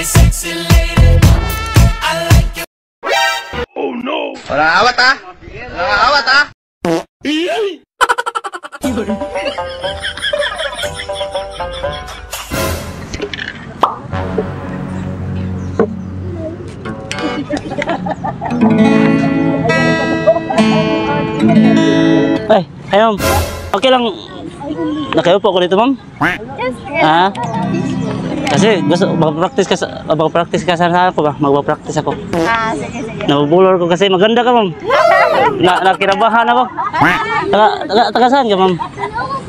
sexy lady. I like you. Oh no. Wala awat ah. Wala awat ah. Ay, ma'am. Okay lang. Nakaupo ako dito, ma'am? Ha? Kasi gusto mag-practice ka sana ako ba? Mag-practice ako. Sige. Nabubulor ko kasi maganda ka, ma'am. Nakirabahan ako. Taga saan ka, ma'am?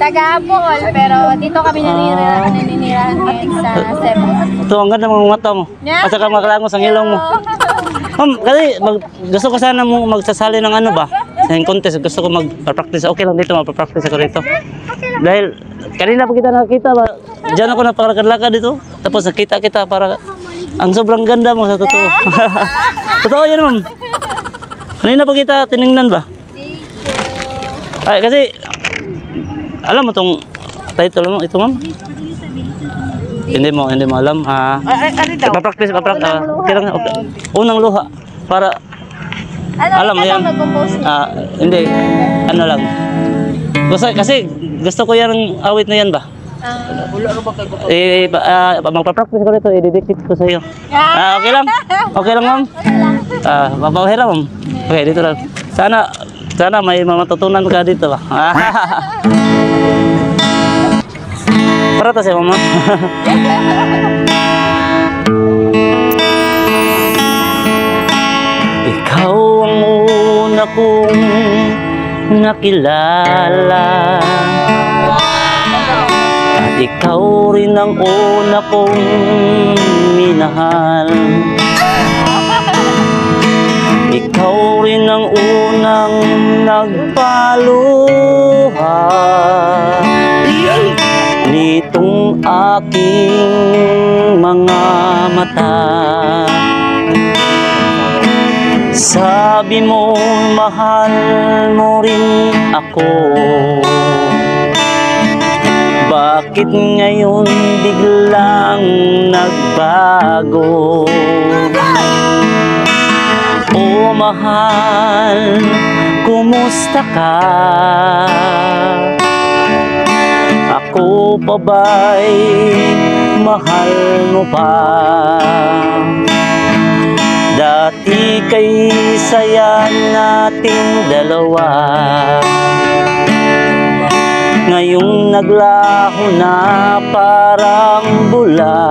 Taga Bohol, pero dito kami naninirahan ngayon sa Cebu. Ito, ang ganda mga mata mo. At saka makalangos ang ilong mo. Ma'am, kasi gusto ko sana mo magsasali ng ano ba? Sa contest, gusto ko mag-practice. Okay lang dito, mag-practice ako dito. Dahil kanina pa kita nakakita ba? Diyan ako napakalakad-lakad dito. Tapos nakita kita para ang sobrang ganda mo sa totoo. Totoo yan, ma'am. Kanina pa kita tiningnan ba? Ay, kasi alam mo tong title mo ito, ma'am? Hindi mo alam. Pa-practice. Unang luha para alam mo yan. Hindi. Ano lang. Kasi gusto ko yan awit na yan ba? Magpa-practice ko dito, i-dedicate ko sa iyo. Okay lang? Okay lang, ma'am? Mapahira, ma'am? Okay, dito lang. Sana may matutunan ka dito ba? Para to siya, mama. Ikaw ang una kong nakilala, at ikaw rin ang una kong minahal. Ikaw rin ang unang nagpaluha nitong aking mga mata. Sabi mo mahal mo rin ako, bakit ngayon biglang nagbago? O mahal, kumusta ka? Ako pa ba'y mahal mo pa? Dati kay saya nating dalawa, ngayong naglaho na parang bula.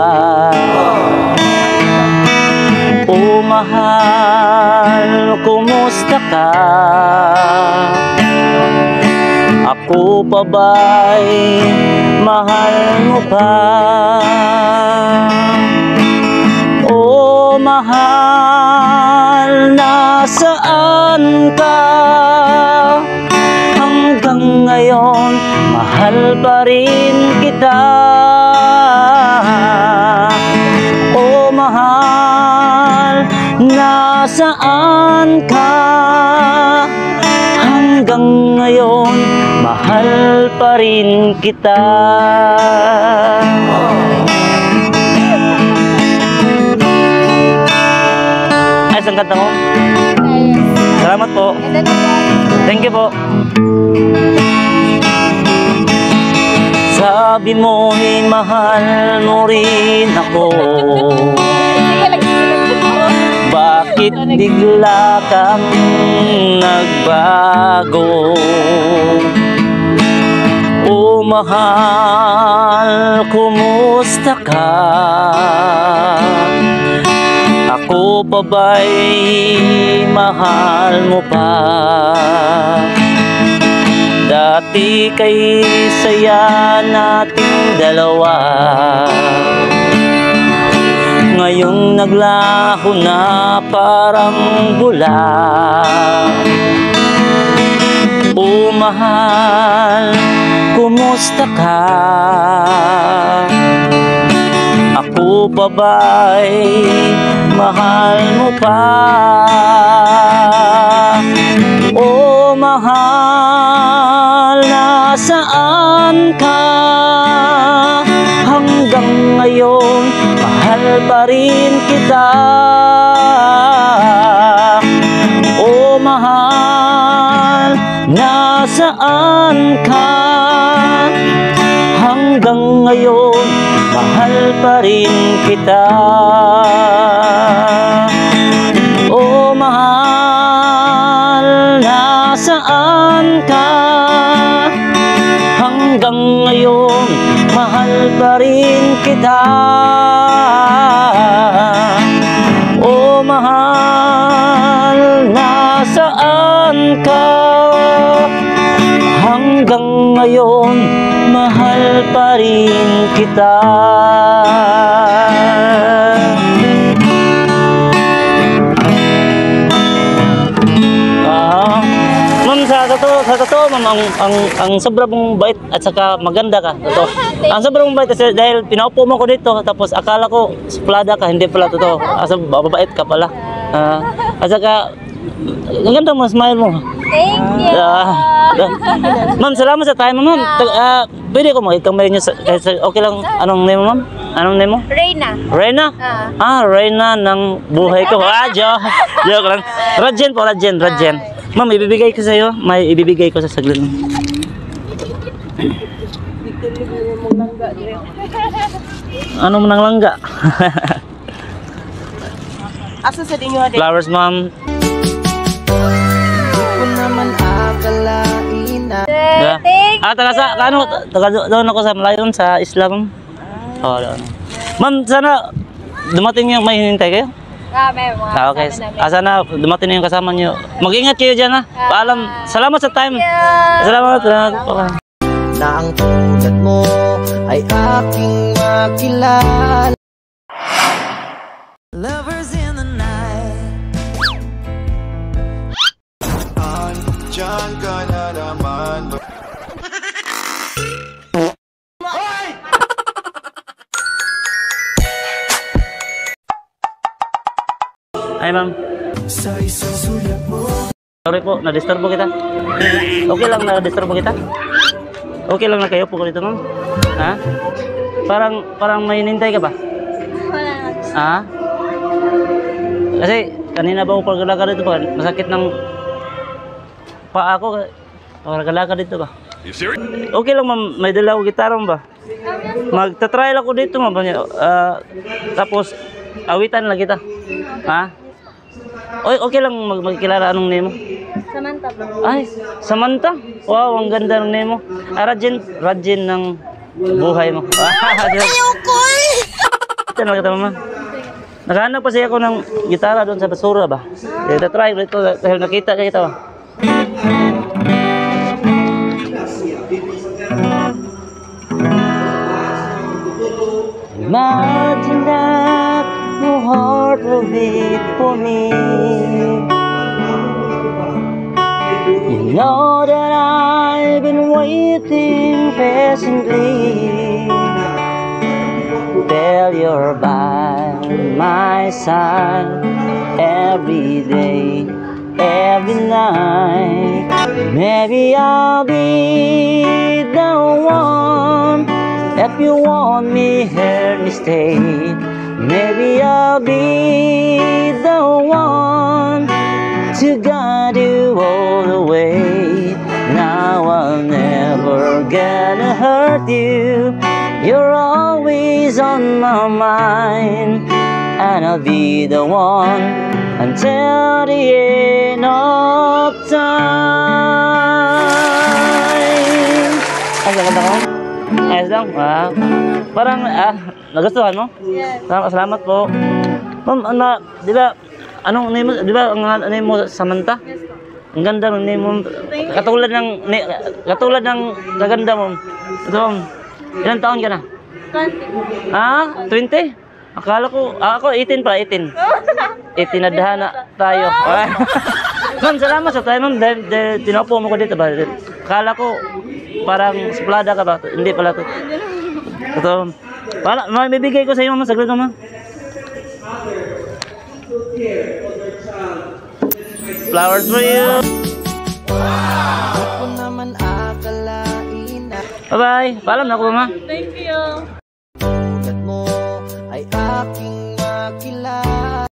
O mahal, kumusta ka? Ako pa ba'y mahal mo pa? O mahal, nasaan ka? Hanggang ngayon, mahal pa rin kita. O mahal, nasaan ka? Hanggang ngayon, mahal pa rin kita. Ay, saan kanta mo? Salamat po. Thank you po. Sabi mo, mahal mo rin ako, bakit bigla kang nagbago? O mahal, kumusta ka? Ako pa ba'y mahal mo pa? Dati kay saya nating dalawa, ngayong naglaho na parang bula. O mahal, kumusta ka? Ako pa ba'y mahal mo pa? O mahal, nasaan ka? Hanggang ngayon, mahal pa rin kita. O mahal, nasaan ka? Hanggang ngayon, mahal pa rin kita. O mahal, nasaan ka? Hanggang ngayon, mahal pa rin kita. O mahal, nasaan ka? Hanggang ngayon, mahal pa rin kita. Sa totoo, ma'am, ang sobrang mong bait at saka maganda ka. Totoo. Ang sobrang mong bait kasi dahil pinaupo mo ko dito, tapos akala ko suplada ka, hindi pala totoo. Asa babait ka pala. At saka ang ganda mo, smile mo. Thank you. Ma'am, salamat sa time, ma'am. Pwede ko makikamay niyo okay lang. Anong name mo, ma'am? Anong name mo? Reyna. Reyna? Reyna ng buhay ko. Joke lang. Rajen po, Rajen. Ma'am, ibibigay ko sa iyo. May ibibigay ko sa saglit. Ano mo nang langga? Asa sa dinyo ade? Flowers, ma'am. Ko naman akalain na. Taga doon ako sa Malayon, sa Islam. Doon. Ma'am, sana dumating yung may hinintay kayo? May mga Okay. kasama namin. Sana dumating na yung kasama niyo. Mag-ingat kayo dyan, ha. Paalam. Salamat sa time. Salamat. Okay. Na ang tulad mo ay aking makilala. Lovers in the night. Diyan ka na naman. Hi, ma'am. Sorry po, na-disturbo kita. Okay lang na-disturbo kita? Okay lang na kayo po dito, ma'am? Ha? Parang may hinintay ka ba? Wala. Ha? Kasi kanina ba ako paglalakad dito ba? Masakit ng paa ko. Paglalakad dito ba? Okay lang, ma'am. May dala ko gitara mo ba? Magta-trial ako dito, ma'am. Tapos awitan lang kita. Ha? Okay lang magkilala. Anong name mo? Samantha po. Ay, Samantha? Wow, ang ganda ng name mo. Rajen ng buhay mo. Ayoko eh! Ito na kita, mama. Nakahanap pa siya ako ng gitara doon sa basura ba? Try ito dahil nakita kita ba? Imagine that your heart will beat for me. You know that I've been waiting patiently. Tell you're by my side every day, every night. Maybe I'll be the one. If you want me here to stay, maybe I'll be the one to guide you all the way. Now I'll never gonna hurt you. You're always on my mind, and I'll be the one until the end of time. Ay, ganda ko. Ayos lang. Parang, nagustuhan mo? Yes. Salamat po. Ma'am, di ba, anong name mo? Di ba, ang name mo, Samantha? Yes po. Ang ganda ng name mo. Katulad ng kaganda mo. Ito, ma'am. Ilang taon ka na? 20. 20? Akala ko, ako 18 pa, 18. 18 na daha na tayo. Ma'am, salamat sa tayo, ma'am. Dahil tinaupo mo ko dito ba? Akala ko, parang suplada ka ba? Hindi pala to. Ito. May bibigay ko sa iyo, ma'am. Saglit ko, ma'am. Flowers for you. Ko naman akalain na. Bye-bye. Paalam na ako, ma'am. Thank you. Tulad mo ay aking akalain